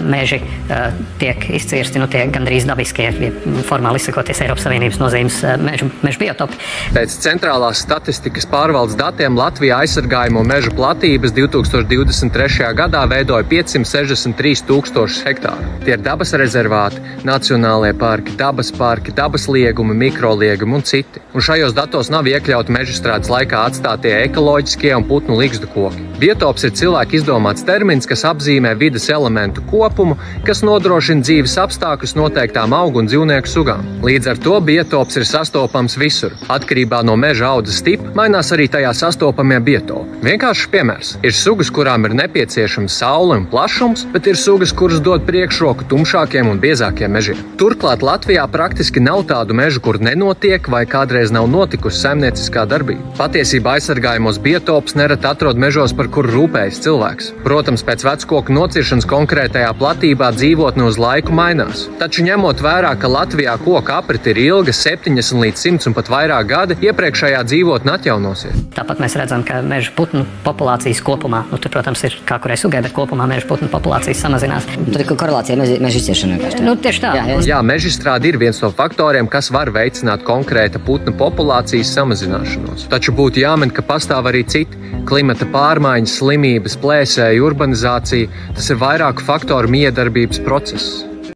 meži tiek izcirsti, tie gandrīz dabiskie, formāli izsakoties Eiropas Savienības nozīmes mežu biotopi. Pēc centrālās statistikas pārvaldes datiem Latvijā aizsargājamo mežu platības 2023. gadā veidoja 563 000 hektāru. Tie ir dabas rezervāti, nacionālie parki, dabas liegumi, mikroliegumi un citi. Un šajos datos nav iekļauti mežstrādes laikā atstātie ekoloģiskie un putnu ligzdu koki. Biotops ir cilvēka izdomāts termins, kas apzīmē vides elementu kopumu, kas nodrošina dzīves apstākļus noteiktām augu un dzīvnieku sugām. Līdz ar to biotops ir sastopams visur. Atkarībā no meža audzes tipa mainās arī tajā sastopamie biotopi. Vienkāršs piemērs. Ir sugas, kurām ir nepieciešams saule un plašums, bet ir sugas, kuras dod priekšroku tumšākiem un biezākiem mežiem. Turklāt Latvijā praktiski nav tādu mežu, kur nenotiek vai kādreiz nav notikusi saimnieciskā darbība. Patiesībā aizsargājamos biotopus nereti atrod mežos, par kuru rūpējas cilvēks. Protams, pēc veckoku nociršanas konkrētajā platībā dzīvotne uz laiku mainās. Taču ņemot vērā, ka Latvijā koka aprite ir ilga 70 līdz 100 un pat vairāk gadi, iepriekšējā dzīvotne atjaunosies. Tāpat mēs redzam, ka meža putnu populācijas kopumā, tur, protams, ir kā kurai sugai, bet kopumā meža putnu populācijas samazinās. Tur ir korelācija meža izciršana vienkārši. Tieši tā. Jā, mežstrāde ir viens no faktoriem, kas var veicināt konkrēta putnu populācijas samazināšanos. Taču būtu jāmin, ka pastāv arī citi - klimata pārmaiņas, slimības, plēsēju, urbanizācija. Tas ir vairāku faktoru miedarbības process.